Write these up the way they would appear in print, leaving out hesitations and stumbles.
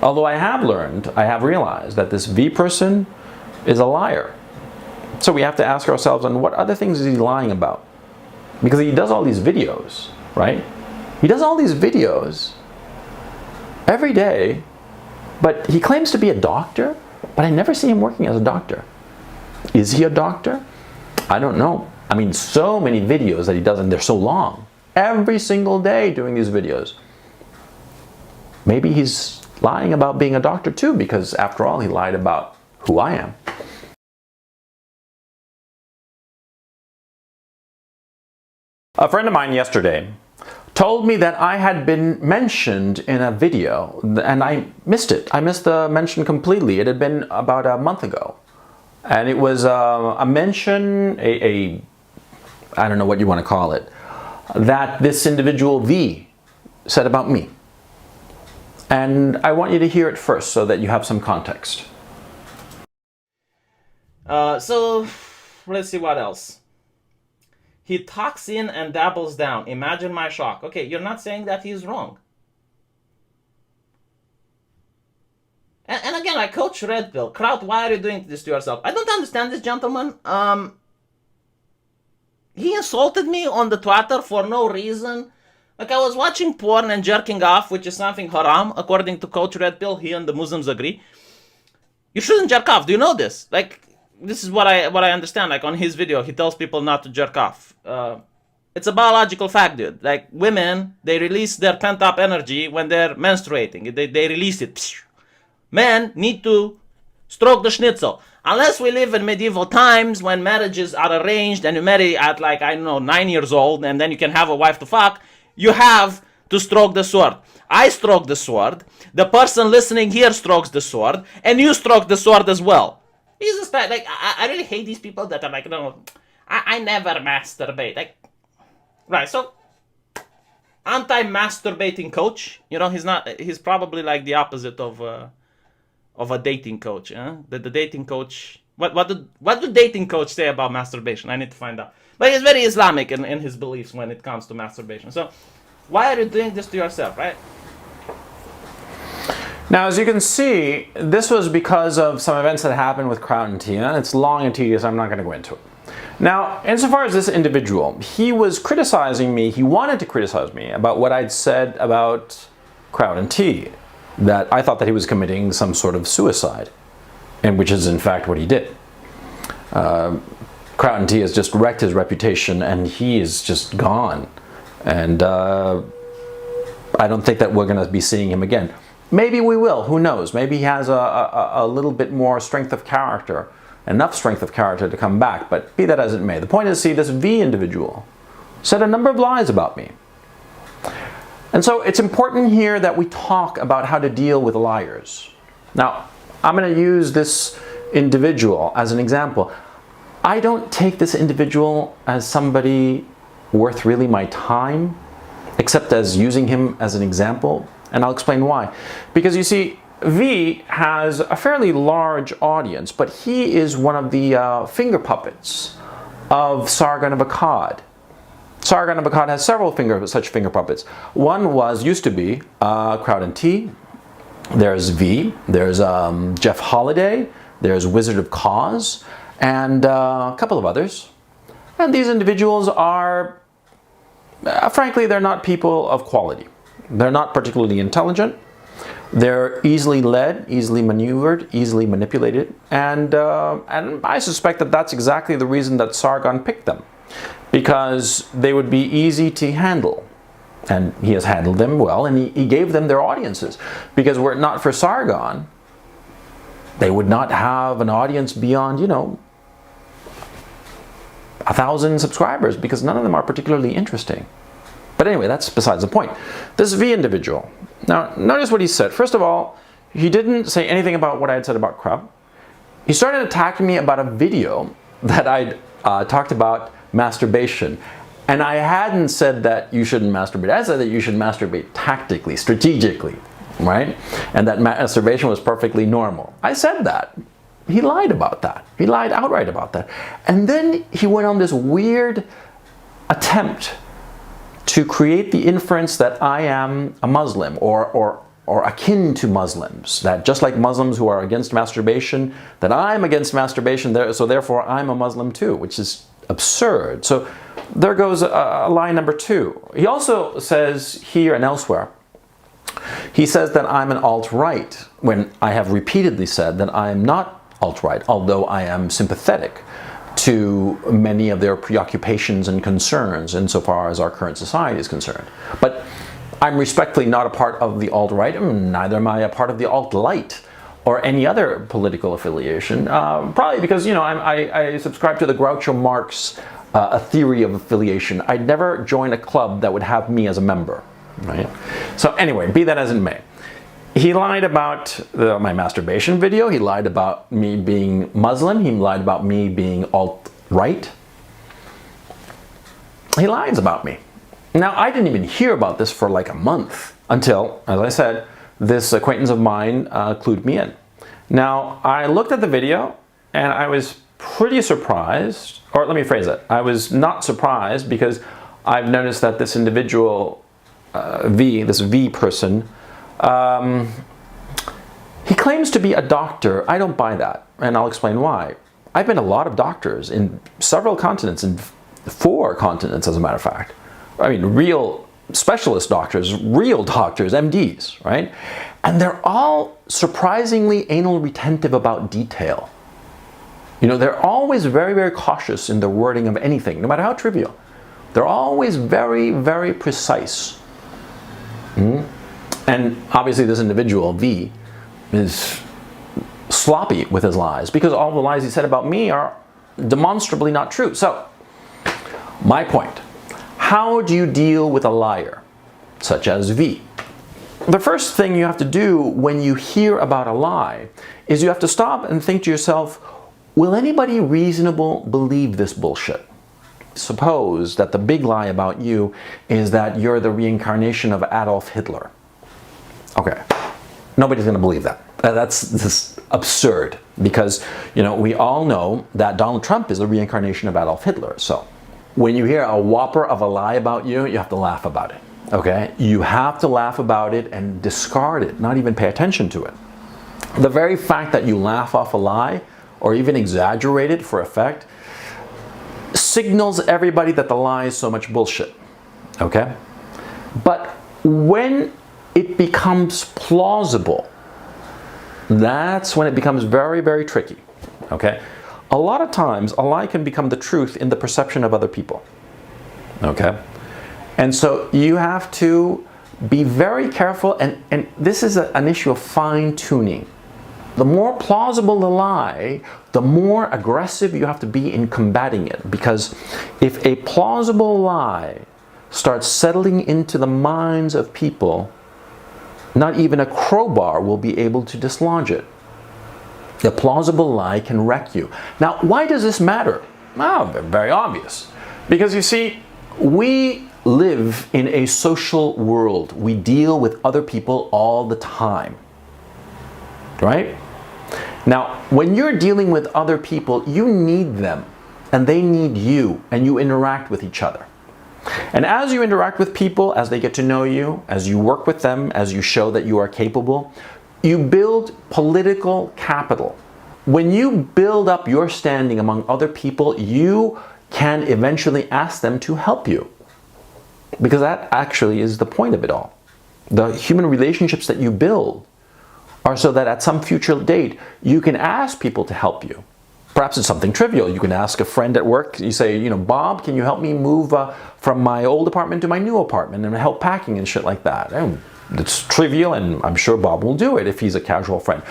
Although I have realized that this V person is a liar. So we have to ask ourselves, on what other things is he lying about? Because he does all these videos, right? He does all these videos every day, but he claims to be a doctor, but I never see him working as a doctor. Is he a doctor? I don't know. I mean, so many videos that he does, and they're so long. Every single day doing these videos. Maybe he's lying about being a doctor too, because after all, he lied about who I am. A friend of mine yesterday told me that I had been mentioned in a video, and I missed it. I missed the mention completely. It had been about a month ago. And it was a mention, I don't know what you want to call it, that this individual V said about me. And I want you to hear it first so that you have some context. So let's see what else. He talks in and dabbles down. Imagine my shock. Okay, you're not saying that he's wrong. And again, like Coach Red Pill, Kraut, why are you doing this to yourself? I don't understand this gentleman. He insulted me on the Twitter for no reason. Like, I was watching porn and jerking off, which is something haram, according to Coach Red Pill. He and the Muslims agree. You shouldn't jerk off. Do you know this? Like, this is what I understand. Like, on his video, he tells people not to jerk off. It's a biological fact, dude. Like, women, they release their pent-up energy when they're menstruating. They release it. Men need to stroke the schnitzel. Unless we live in medieval times when marriages are arranged and you marry at, like, I don't know, 9 years old, and then you can have a wife to fuck, you have to stroke the sword. I stroke the sword. The person listening here strokes the sword, and you stroke the sword as well. Jesus, like, I really hate these people that are like, no, I never masturbate. Like, right, so anti-masturbating coach, you know, he's probably like the opposite of a dating coach. The dating coach, what do dating coach say about masturbation? I need to find out. But he's very Islamic in his beliefs when it comes to masturbation. So why are you doing this to yourself, right? Now, as you can see, this was because of some events that happened with Kraut and Tina. It's long and tedious. I'm not going to go into it. Now, insofar as this individual, he was criticizing me. He wanted to criticize me about what I'd said about Kraut and T, that I thought that he was committing some sort of suicide, and which is in fact what he did. Kraut and T has just wrecked his reputation, and he is just gone. And I don't think that we're going to be seeing him again. Maybe we will, who knows? Maybe he has a little bit more strength of character, enough strength of character to come back, but be that as it may. The point is, see, this V individual said a number of lies about me. And so it's important here that we talk about how to deal with liars. Now, I'm going to use this individual as an example. I don't take this individual as somebody worth really my time, except as using him as an example. And I'll explain why. Because you see, V has a fairly large audience, but he is one of the finger puppets of Sargon of Akkad. Sargon of Akkad has several such finger puppets. One used to be Kraut and T. There's V. There's Jeff Holiday. There's Wizard of Cause, and a couple of others. And these individuals are, frankly, they're not people of quality. They're not particularly intelligent. They're easily led, easily maneuvered, easily manipulated, and I suspect that that's exactly the reason that Sargon picked them, because they would be easy to handle. And he has handled them well, and he gave them their audiences. Because were it not for Sargon, they would not have an audience beyond, 1,000 subscribers, because none of them are particularly interesting. But anyway, that's besides the point. This V individual. Now, notice what he said. First of all, he didn't say anything about what I had said about Kraut. He started attacking me about a video that I'd talked about masturbation. And I hadn't said that you shouldn't masturbate. I said that you should masturbate tactically, strategically, right? And that masturbation was perfectly normal. I said that. He lied about that. He lied outright about that. And then he went on this weird attempt to create the inference that I am a Muslim or or akin to Muslims, that just like Muslims who are against masturbation, that I'm against masturbation, so therefore I'm a Muslim too, which is absurd. So there goes a lie number two. He also says here and elsewhere, he says that I'm an alt-right, when I have repeatedly said that I am not alt-right, although I am sympathetic to many of their preoccupations and concerns insofar as our current society is concerned. But I'm respectfully not a part of the alt-right, and neither am I a part of the alt-light or any other political affiliation, probably because, you know, I subscribe to the Groucho Marx a theory of affiliation. I'd never join a club that would have me as a member, right? So anyway, be that as it may. He lied about my masturbation video. He lied about me being Muslim. He lied about me being alt-right. He lies about me. Now, I didn't even hear about this for like a month until, as I said, this acquaintance of mine clued me in. Now, I looked at the video and I was pretty surprised, or let me phrase it. I was not surprised because I've noticed that this individual, this V person, he claims to be a doctor. I don't buy that, and I'll explain why. I've been a lot of doctors in several continents, in 4 continents as a matter of fact. I mean, real specialist doctors, real doctors, MDs, right? And they're all surprisingly anal retentive about detail. You know, they're always very, very cautious in the wording of anything, no matter how trivial. They're always very, very precise. And obviously this individual, V, is sloppy with his lies because all the lies he said about me are demonstrably not true. So, my point. How do you deal with a liar, such as V? The first thing you have to do when you hear about a lie is you have to stop and think to yourself, will anybody reasonable believe this bullshit? Suppose that the big lie about you is that you're the reincarnation of Adolf Hitler. Okay, nobody's going to believe that. That's absurd because, you know, we all know that Donald Trump is the reincarnation of Adolf Hitler. So when you hear a whopper of a lie about you, you have to laugh about it. Okay? You have to laugh about it and discard it, not even pay attention to it. The very fact that you laugh off a lie or even exaggerate it for effect signals everybody that the lie is so much bullshit. Okay? But when it becomes plausible, that's when it becomes very, very tricky. Okay? A lot of times, a lie can become the truth in the perception of other people. Okay? And so you have to be very careful, and this is an issue of fine-tuning. The more plausible the lie, the more aggressive you have to be in combating it. Because if a plausible lie starts settling into the minds of people, not even a crowbar will be able to dislodge it. The plausible lie can wreck you. Now, why does this matter? Well, very obvious. Because you see, we live in a social world. We deal with other people all the time. Right? Now, when you're dealing with other people, you need them, and they need you, and you interact with each other. And as you interact with people, as they get to know you, as you work with them, as you show that you are capable, you build political capital. When you build up your standing among other people, you can eventually ask them to help you. Because that actually is the point of it all. The human relationships that you build are so that at some future date, you can ask people to help you. Perhaps it's something trivial. You can ask a friend at work, you say, you know, Bob, can you help me move from my old apartment to my new apartment and help packing and shit like that? And it's trivial, and I'm sure Bob will do it if he's a casual friend.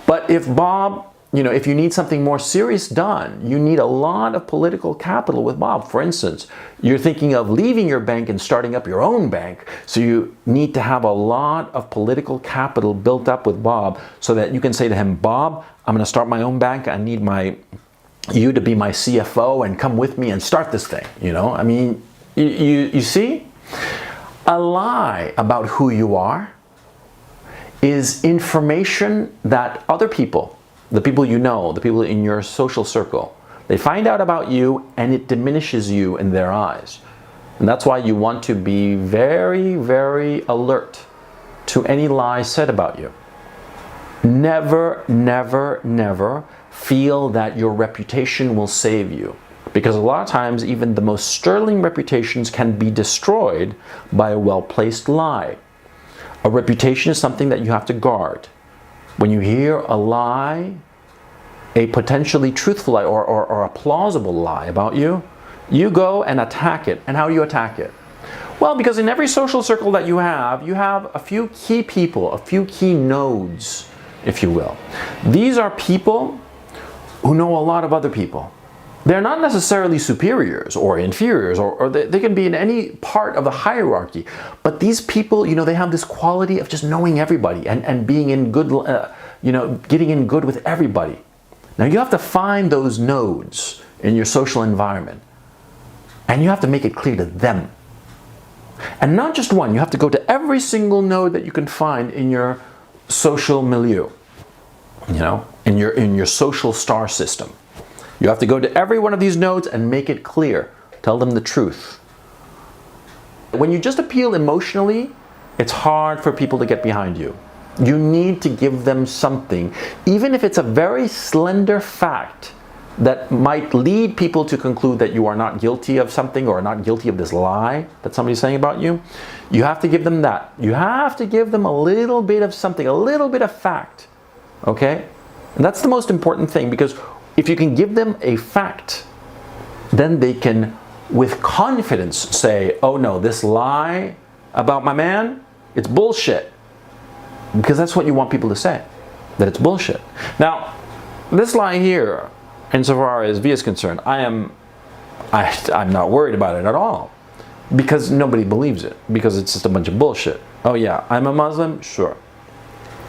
But if Bob, you know, if you need something more serious done, you need a lot of political capital with Bob. For instance, you're thinking of leaving your bank and starting up your own bank. So you need to have a lot of political capital built up with Bob so that you can say to him, Bob, I'm going to start my own bank. I need you to be my CFO and come with me and start this thing. You know, I mean, you see? A lie about who you are is information that other people, the people you know, the people in your social circle, they find out about you and it diminishes you in their eyes. And that's why you want to be very, very alert to any lies said about you. Never, never, never feel that your reputation will save you. Because a lot of times, even the most sterling reputations can be destroyed by a well-placed lie. A reputation is something that you have to guard. When you hear a lie, a potentially truthful lie or a plausible lie about you, you go and attack it. And how do you attack it? Well, because in every social circle that you have a few key people, a few key nodes, if you will. These are people who know a lot of other people. They're not necessarily superiors or inferiors, or they can be in any part of the hierarchy. But these people, you know, they have this quality of just knowing everybody and being in good, getting in good with everybody. Now you have to find those nodes in your social environment. And you have to make it clear to them. And not just one, you have to go to every single node that you can find in your social milieu, you know, in your social star system. You have to go to every one of these nodes and make it clear. Tell them the truth. When you just appeal emotionally, it's hard for people to get behind you. You need to give them something, even if it's a very slender fact that might lead people to conclude that you are not guilty of something or not guilty of this lie that somebody's saying about you. You have to give them that. You have to give them a little bit of something, a little bit of fact. Okay? And that's the most important thing, because if you can give them a fact, then they can, with confidence, say, oh no, this lie about my man, it's bullshit. Because that's what you want people to say, that it's bullshit. Now, this lie here, insofar as V is concerned, I'm not worried about it at all. Because nobody believes it. Because it's just a bunch of bullshit. Oh yeah, I'm a Muslim? Sure.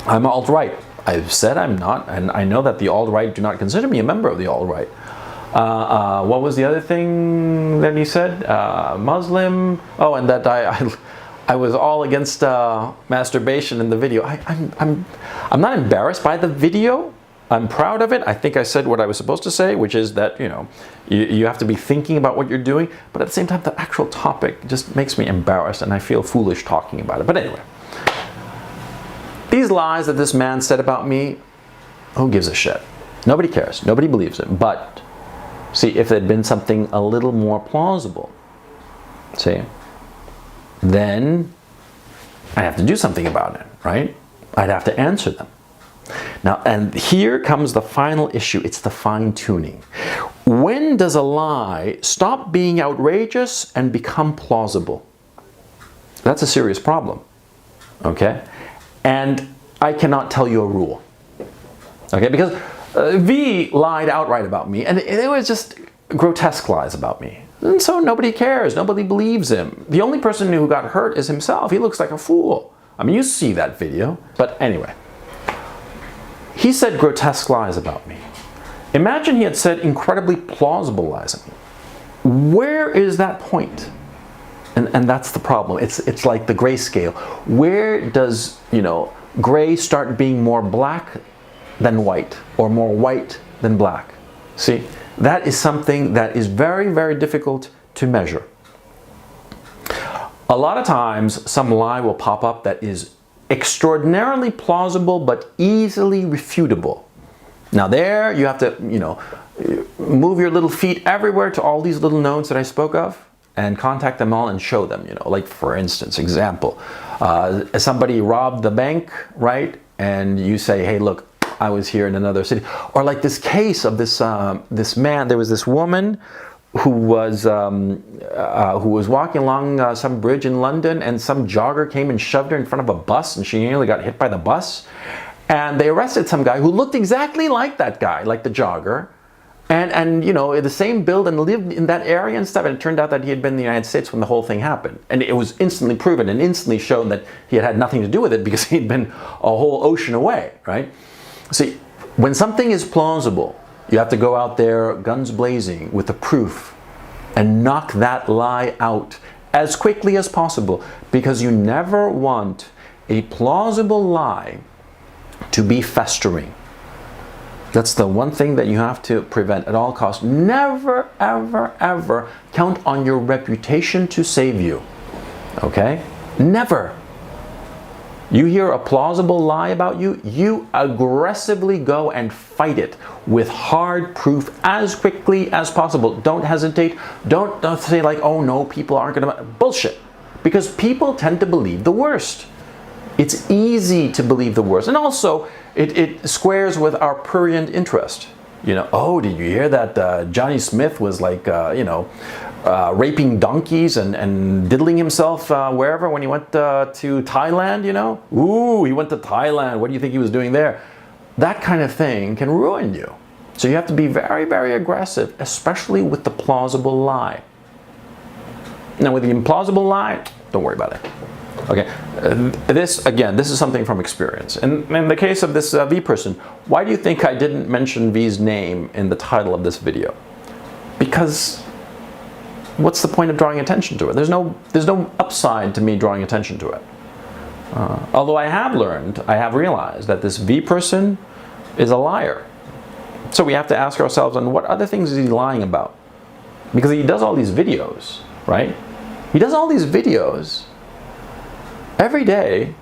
I'm alt-right. I've said I'm not, and I know that the alt-right do not consider me a member of the alt-right. What was the other thing that he said? Muslim? Oh, and that I was all against masturbation in the video. I'm not embarrassed by the video. I'm proud of it. I think I said what I was supposed to say, which is that, you know, you have to be thinking about what you're doing, but at the same time, the actual topic just makes me embarrassed, and I feel foolish talking about it. But anyway. These lies that this man said about me, who gives a shit? Nobody cares. Nobody believes it. But, see, if it had been something a little more plausible, see, then I have to do something about it, right? I'd have to answer them. Now, and here comes the final issue. It's the fine-tuning. When does a lie stop being outrageous and become plausible? That's a serious problem, okay? And I cannot tell you a rule, okay? Because V lied outright about me, and it was just grotesque lies about me. And so nobody cares, nobody believes him. The only person who got hurt is himself. He looks like a fool. I mean, you see that video. But anyway, he said grotesque lies about me. Imagine he had said incredibly plausible lies about me. Where is that point? And that's the problem. It's like the grayscale. Where does, you know, gray start being more black than white, or more white than black? See, that is something that is very, very difficult to measure. A lot of times, some lie will pop up that is extraordinarily plausible but easily refutable. Now there, you have to, you know, move your little feet everywhere to all these little nodes that I spoke of, and contact them all and show them, you know, like for instance, example, somebody robbed the bank, right? And you say, hey, look, I was here in another city. Or like this case of this man, there was this woman who was walking along some bridge in London, and some jogger came and shoved her in front of a bus, and she nearly got hit by the bus. And they arrested some guy who looked exactly like that guy, like the jogger. And you know, the same build, and lived in that area and stuff. And it turned out that he had been in the United States when the whole thing happened. And it was instantly proven and instantly shown that he had had nothing to do with it, because he'd been a whole ocean away, right? See, when something is plausible, you have to go out there guns blazing with the proof and knock that lie out as quickly as possible, because you never want a plausible lie to be festering. That's the one thing that you have to prevent at all costs. Never, ever, ever count on your reputation to save you. Okay? Never. You hear a plausible lie about you, you aggressively go and fight it with hard proof as quickly as possible. Don't hesitate. Don't say like, oh no, people aren't going to... Bullshit. Because people tend to believe the worst. It's easy to believe the worst. And also, it squares with our prurient interest. You know, oh, did you hear that Johnny Smith was like, raping donkeys and diddling himself wherever when he went to Thailand, you know? Ooh, he went to Thailand. What do you think he was doing there? That kind of thing can ruin you. So you have to be very, very aggressive, especially with the plausible lie. Now, with the implausible lie, don't worry about it. Okay, this is something from experience. In the case of this V person, why do you think I didn't mention V's name in the title of this video? Because what's the point of drawing attention to it? There's no upside to me drawing attention to it. Although I have realized that this V person is a liar. So we have to ask ourselves, on what other things is he lying about? Because he does all these videos, right? He does all these videos every day,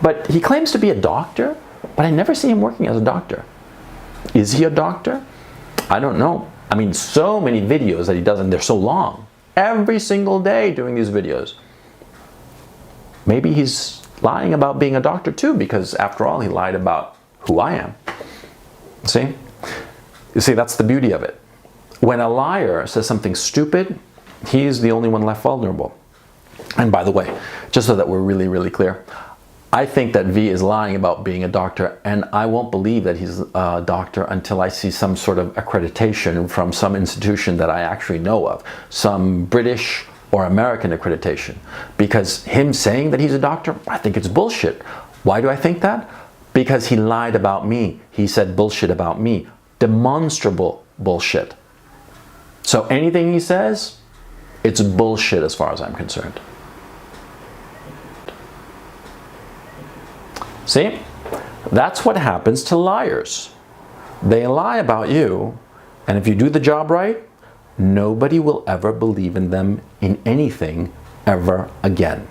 but he claims to be a doctor, but I never see him working as a doctor. Is he a doctor? I don't know. I mean, so many videos that he does, and they're so long. Every single day doing these videos. Maybe he's lying about being a doctor too, because after all, he lied about who I am. See? You see, that's the beauty of it. When a liar says something stupid, he's the only one left vulnerable. And by the way, just so that we're really, really clear, I think that V is lying about being a doctor, and I won't believe that he's a doctor until I see some sort of accreditation from some institution that I actually know of, some British or American accreditation. Because him saying that he's a doctor, I think it's bullshit. Why do I think that? Because he lied about me. He said bullshit about me. Demonstrable bullshit. So anything he says, it's bullshit as far as I'm concerned. See? That's what happens to liars. They lie about you, and if you do the job right, nobody will ever believe in them in anything ever again.